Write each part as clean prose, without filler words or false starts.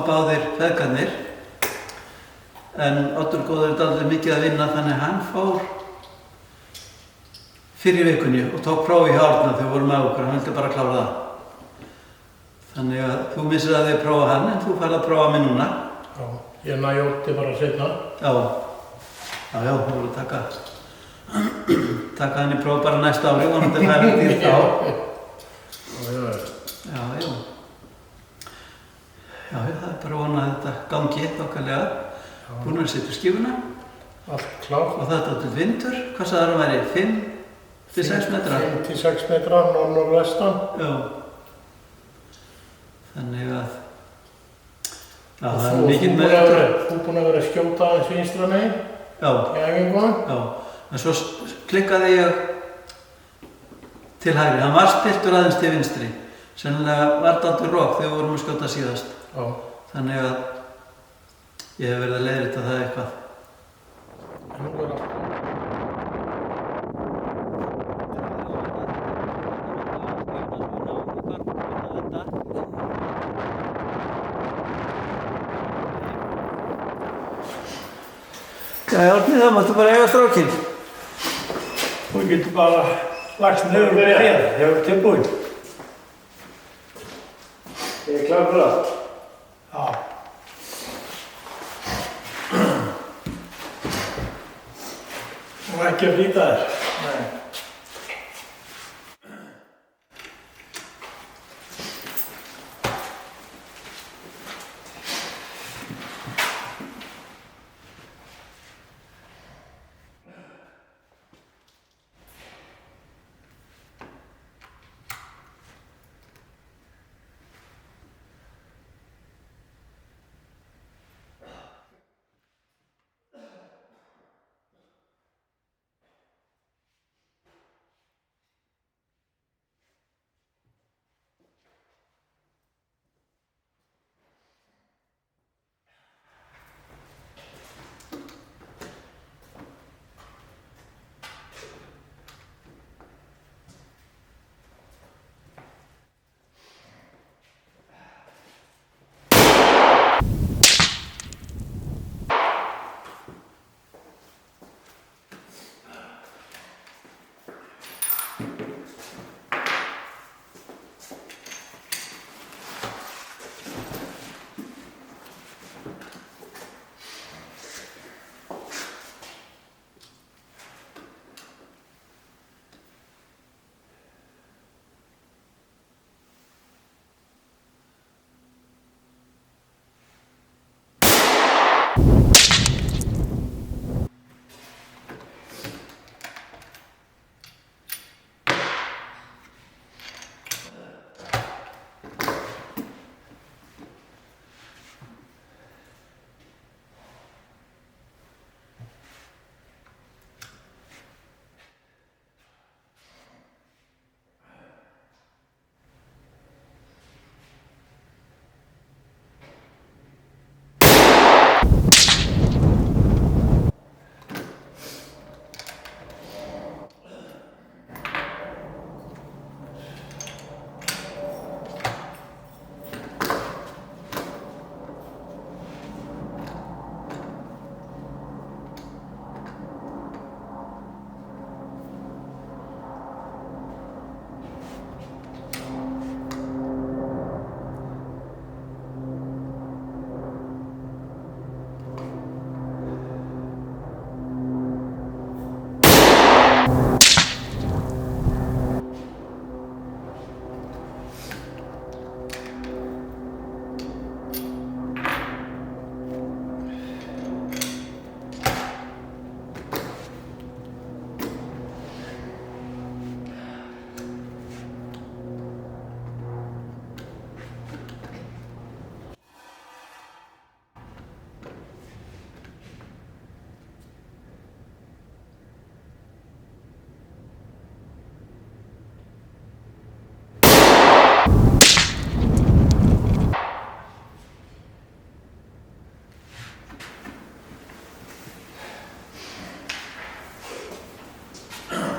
báðir feðgarnir. En Oddur góður er dálítið mikið að vinna þannig að hann fór fyrr í vikunni og tók próf í Árna þegar við vorum með okkur, hann vildi bara klára það. Þannig að þú missir að þið prófa hann en þú færð að prófa mig núna. Já, ég næ Oddi bara seinna. Já, þú voru að taka hann í próf bara næsta ári, vonandi færði þér þá. Já, það er bara vonað að þetta gangi þokkalega. Búin að setja skífuna. Allt klárt. Og þetta er vindur. Hvað sagði það að væri? 5-6 metra? 5-6 metra, norðvestan. Já. Þannig að... Já, það er mikið með... Þú búinn að vera að skjóta aðeins vinstra megin? Já. Í æfingunum? Já. En svo klikkaði ég til hægri. Hann var spiltur aðeins til vinstri. Sennilega var þetta allur rok þegar við vorum að skjóta síðast. Já. Þannig að ég hef verið að leiðrétta það eitthvað. En nú er allt. Já, Árni, þá máttu bara eiga strákinn. Þú getur bara lagst niður og hér, hefur tilbúin. Ég er klár fyrir það. Já. Og ekki að flýta þér. Nei.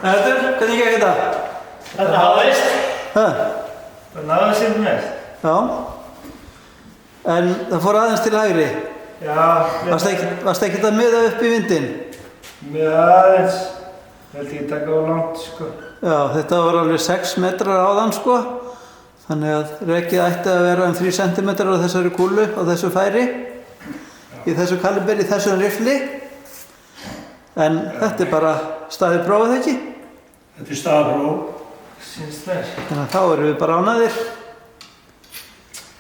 Erður, hvernig gekk þetta? Þetta náðist. Hæ? Það náðist sem mest. Já. En það fór aðeins til hægri. Já. Varst ekkert að miða upp í vindinn? Með aðeins. Held ég taka á langt, sko. Já, þetta var alveg 6 metrar áðan, sko. Þannig að rekið ætti að vera 3 cm á þessari kúlu, á þessu færi. Í þessu kaliberi, í þessum rifli. En þetta er bara staðið prófið, ekki? Þetta er staðapróf. Sýnst þér. Þannig að þá erum við bara ánægðir.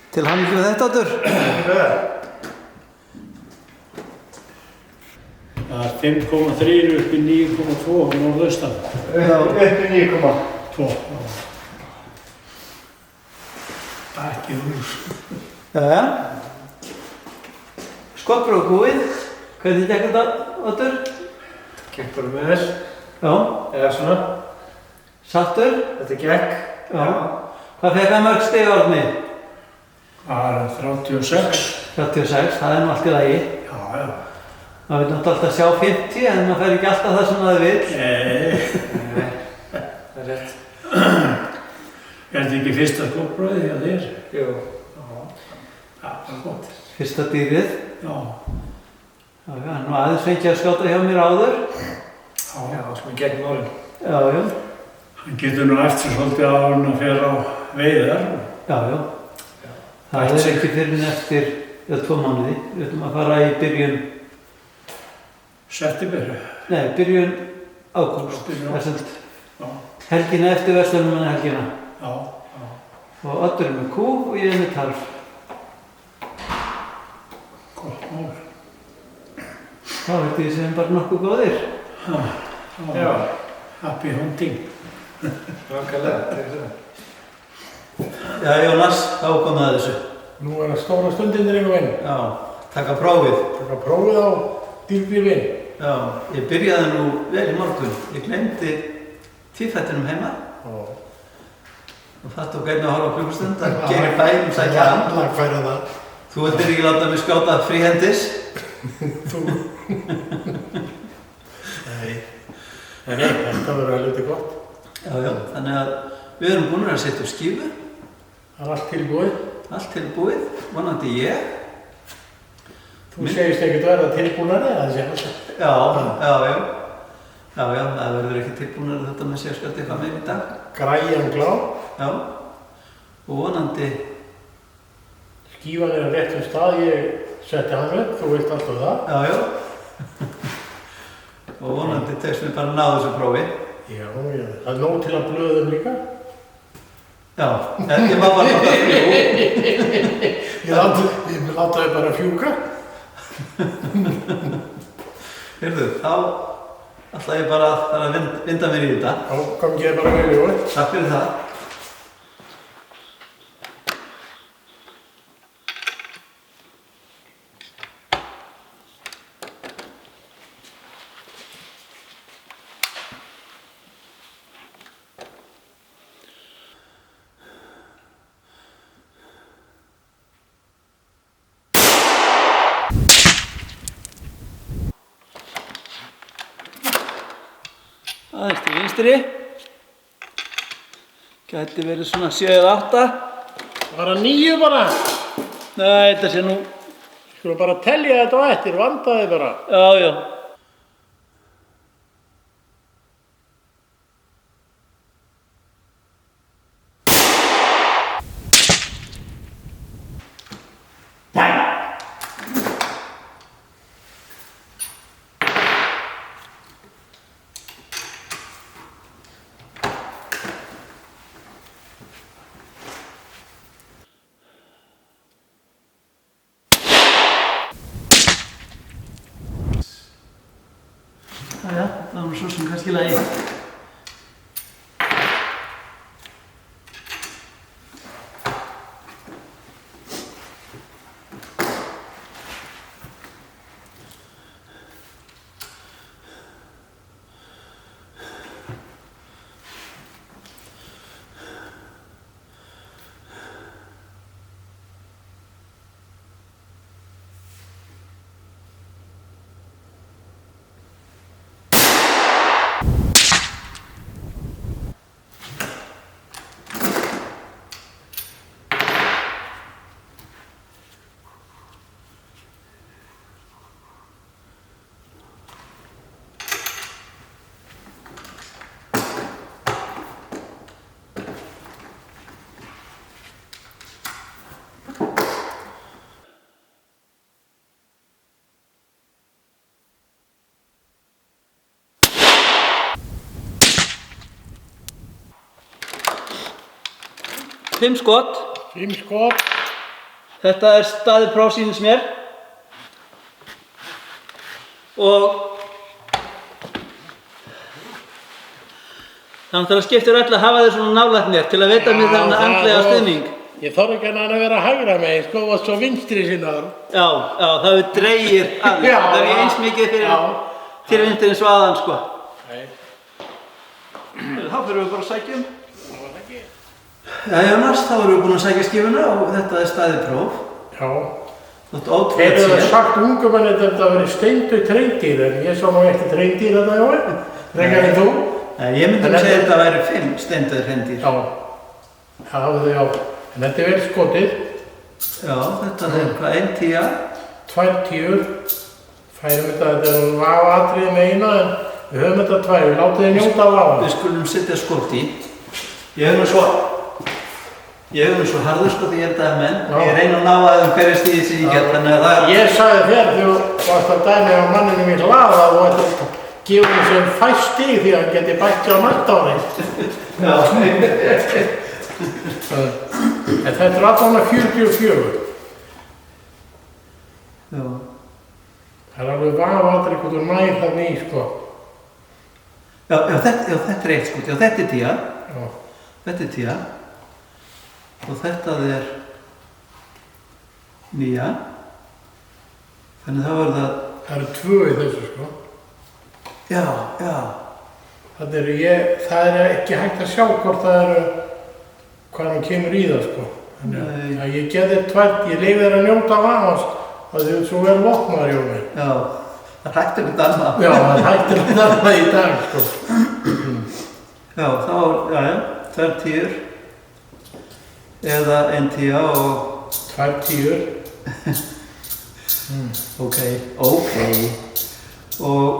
Til hamingju með þetta, Oddur. Það er 5,3 upp í 9,2 á norðaustan. Upp í 9,2. Ekki hús. Jæja. Skottpróf búið. Hvernig gekk þetta, Oddur? Gekk bara með þess. Já. Eða svona. Sáttur? Þetta gekk. Já. Hvað fekk að mörg stig, Árni? Það er 36. 36, það er nú allt í lagi. Já, já. Maður vil náttúrulega alltaf sjá 50, en maður fær ekki alltaf það sem maður vill. Nei. Það er rétt. Er þetta ekki fyrsta skóprófið hjá þér? Jú. Já. Það er gott. Fyrsta dýrið. Já. Já, já, nú aðeins fengið að skjóta hjá mér áður. Já, sko í gegnum árin. Já, já. Hann getur nú eftir svolítið á hann að fer á veiðar. Já, já. Það er ekki fyrir en eftir 2 mánuði. Við ætlum að fara í byrjun... September. Nei, byrjun ágúst. Já. Helgina eftir verslunarmannahelgina. Já. Og Oddur er með kú og ég er með tarf. Gott mál. Þá held ég sem bara nokkuð góðir. Já. Happy hunting. Nákvæmlega, það er það. Já, Jónas, þá komum við að þessu. Nú er það stóra stundin þér inn. Já, taka prófið. Taka prófið á dýrgrifin. Já, ég byrjaði nú vel í morgun. Ég glemdi tvífættinum heima. Og það tók 1,5 klukkustund að gera bæn sækja hann. Lagfæra það. Þú vildir ekki láta mig skjóta fríhendis. Þú. Nei, þetta verður helviti gott. Já, já, þannig að við erum búin að setja upp skífu. Það er allt tilbúið. Allt tilbúið, vonandi ég. Þú segist ekkert verða tilbúnari, það sé alltaf. Já, já, já. Já, já, það verður ekki tilbúinari þetta með sérskjöld eitthvað meir í dag. Græjan glá. Já, og vonandi... Skífan er á réttum stað, ég setti hann upp, þú veist alltaf það. Já, já. Og vonandi tekst mér bara að ná þessu prófi. Já, það er nóg til að blöðum líka. Já, ég var bara að fljúa. Ég láta þau bara fjúka. Heyrðu, þá ætla ég bara að fara að vinda mér í þetta. Já, kom ekki bara vel í orð. Takk fyrir það. Aðeins til vinstri. Gæti verið svona 7 eða 8. Bara 9 bara. Nei, þetta sé nú... Skulum bara telja þetta á eftir, vandaði bara. Já, já. Jæja, það var nú svo sem kannski lagi. 5 skot. 5 skot. Þetta er staðið próf sýnist mér. Og þannig að það skiptir öll að hafa þér svona nálægt mér til að veita mér þennan andlega stuðning. Ég þarf ekki að vera hægra megin, sko, og svo vinstri sinnaður. Já, það er dregið að þér. Það er eins mikið fyrir vinstri eins og aðan, sko. Nei. Þá fyrir við bara að sækja Já, Jónas, þá erum við búin að sækja skífuna og þetta er staðið próf. Já. Þetta er ótrúlega Þeir eru sagt ungum en þetta verið steindu treindýr, en ég svo nú ekki treindýr þetta, Jói. Frekar en þú. Nei, ég myndi að segja að þetta væri 5 steinduð hreindýr. Já. En þetta er vel skotið. Já, þetta er hvað, 1 10. 2 10. Færum þetta er vafatriði með eina, en við höfum þetta 2, við látum þið njóta af vafa. Við skulum setja skot í. Ég hef nú svo harður skot í þetta menn. Ég reyna að ná að hverju stíði sem ég get, þannig að það er... Ég sagði þér þegar þú varst að dæmi á manninum í hlaða að þú ætti að gefa henni sem 5 stig því að hann geti bætt sér á nætt ári. Já. En þetta er allavega 44. Já. Það er alveg vafatriði hvað þú nær þarna í, sko. Já, þetta er 1 skot. Já, þetta er 10. Já. Þetta er 10. Og þetta er 9. Þannig þá er það... Það eru 2 í þessu, sko. Já. Það er ekki hægt að sjá hvort það eru hvað hann kemur í það, sko. Þannig að ég geði 2, ég leyfi þér að njóta af vafans að þið svo vel vopnaður, Jói. Já, það hættir þetta annað. Já, það hættir þetta annað í dag, sko. Já, þá er, 2 10. Eða 1 10 og... 2 10. Ok. Og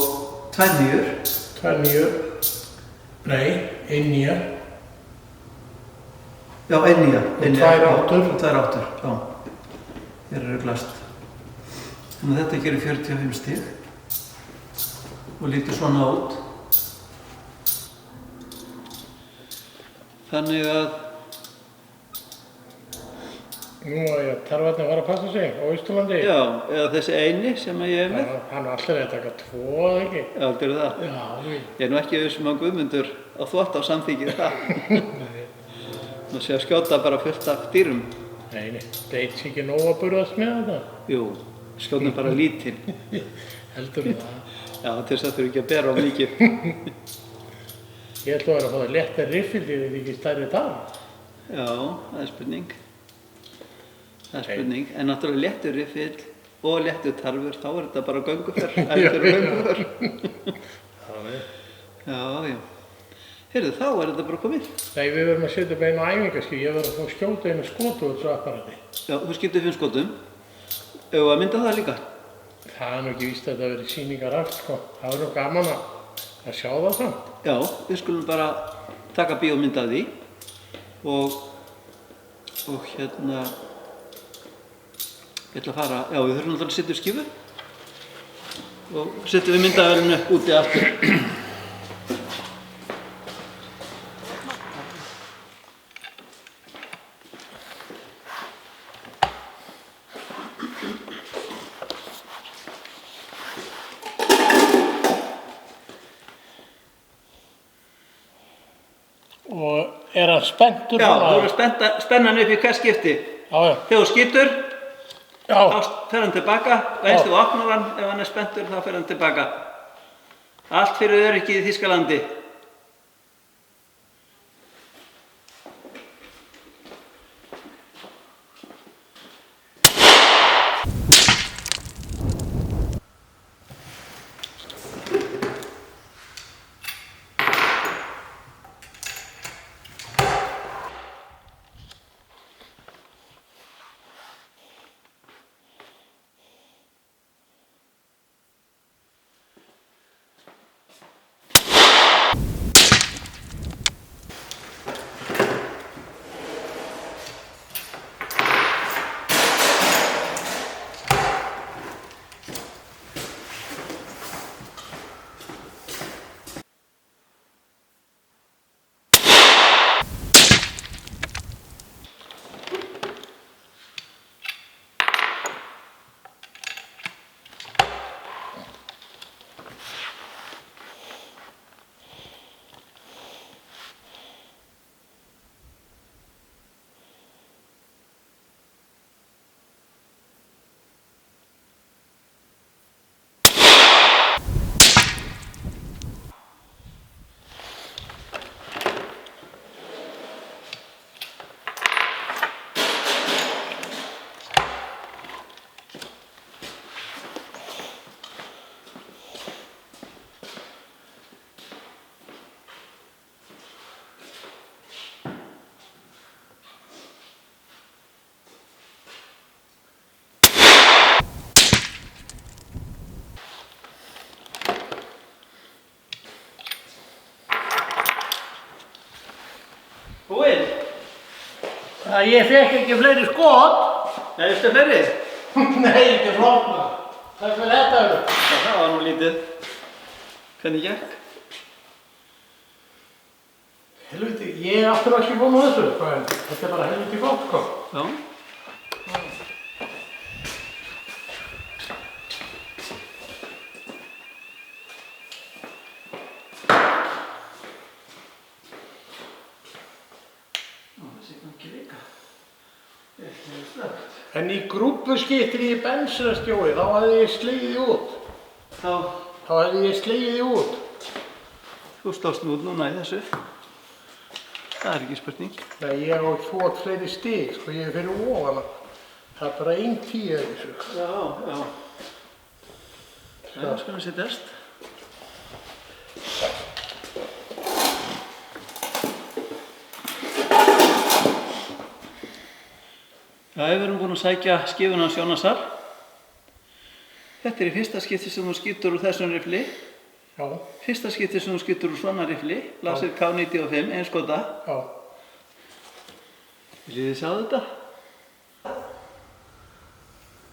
2 9. 2 9. Nei, 1 9. Já, 1 9. Og 2 8. Og 2 8, já. Hér eru glast. Þannig að þetta gerir 45 stig. Og lítur svona út. Þannig að... Nú er tarfarnir að fara að passa sig á Austurlandi. Já, eða þessi eini sem ég hef með. Hann er alltaf að taka 2, eða ekki? Já, gerðu það. Já, Ég er nú ekki auðvitað að Guðmundur á þvott á samþykið það. Nú sé að skjóta bara fullt af dýrum. Nei, það er ekki nóg að burðast með þetta. Jú, skjótum bara lítinn. Heldur það. Já, til þess að þurfi ekki að bera á mikið. Ég ætla að vera að fá það létta riffildi, þetta er ekki stærri dag. Já, það er spurning. En náttúrulega léttur riffill og léttur tarfur, þá er þetta bara gönguferð. Já. Heyrðu, þá er þetta bara komið. Nei, við verðum að setja upp einu æfingaskip, ég verð að fá skjóta einu skotu úr þessu apparati. Já, þú skiptir 5 skotum. Ef að mynda það líka? Það er nú ekki víst að þetta verið sýningar allt, sko. Það er nú gaman að sjá það samt. Já, við skulum bara taka bíómynd af því og hérna, ég ætla að fara, já við þurfum alltaf að setja upp skífu og setjum við myndavélinu úti aftur. Og er hann spenntur? Já, þú eru spennan upp í hvert skipti. Já. Þegar þú skýtur, Já. þá fer hann tilbaka og eins þú opnar hann, ef hann er spenntur þá fer hann tilbaka. Allt fyrir öryggið í Þýskalandi. að ég fekk ekki fleiri skot. Nei, veistu fleiri? Nei, ekki flókna. Það er þetta eru. Já, það var nú lítið. Hvernig gekk? Helviti, ég átti nú ekki búin á þessu, sko, en þetta er bara helviti gott, sko. Já. En í grúppuskiptri í bensinastjói, þá hefði ég slegið því út. Þá hefði ég slegið því út. Þú slóst nú út núna í þessu. Það er ekki spurning. Nei, ég á svo fleiri stig, sko, ég er fyrir ofan. Það er bara 1-10 af þessu. Já, já. Það skal við setjast. Já, við erum búin að sækja skífuna á Sjónasar. Þetta er í fyrsta skipti sem þú skýtur úr þessum rifli. Já. Fyrsta skipti sem þú skýtur úr svona rifli. Laser K95, einskota. Já. Viljið þið sjá þetta?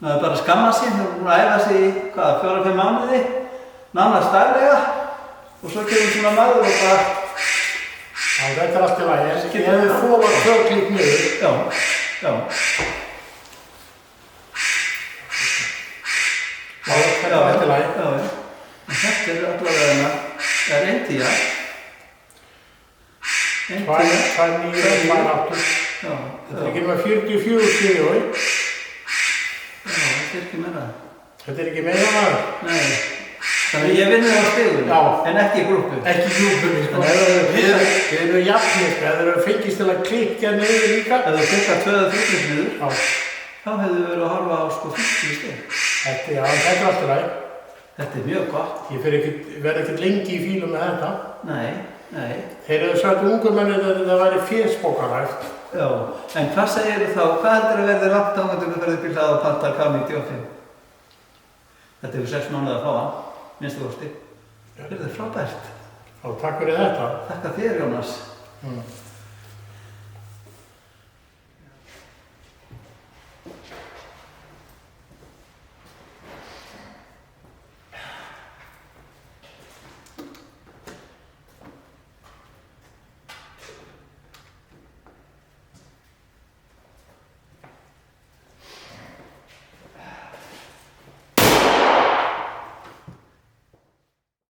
Það er bara að skamma sig, þau eru búin að æfa sig í, 4-5 mánuði. Nánast daglega. Og svo kemur svona maður og bara... Já, þetta er allt í lagi. Ég hefði þolað 2 klík niður. Já, já. Já, þetta er allt í lagi. Já, já. En þetta er allavega, það er 1-10. 1-10. 2-9 og 2-8. Já. Þetta er ekki með 44 stíði, oi. Já, þetta er ekki meira. Þetta er ekki meira maður. Nei. Þannig að ég vinni á stigunum, en ekki í grúppu. Ekki í grúppunni, sko. Þið eru jafnir, sko. Þið eru fengist til að klikka niður líka. Ef þú klikkar 2-3 niður, Já. þá hefðu verið að horfa á sko 50 stig. Þetta er allt í lagi. Þetta er mjög gott. Ég verð ekkert lengi í fílu með þetta. Nei, nei. Þeir eru sagt ungumennir að þetta væri fésbókaræft. Já, en hvað segir þú þá? Hvað heldur að verði langt áhendur þú ferðir bíl að panta K95? Þetta hefur 6 mánuði að fá hann, minnstu kosti. Þetta er frábært. Já, takk fyrir þetta. Þakka þér, Jónas.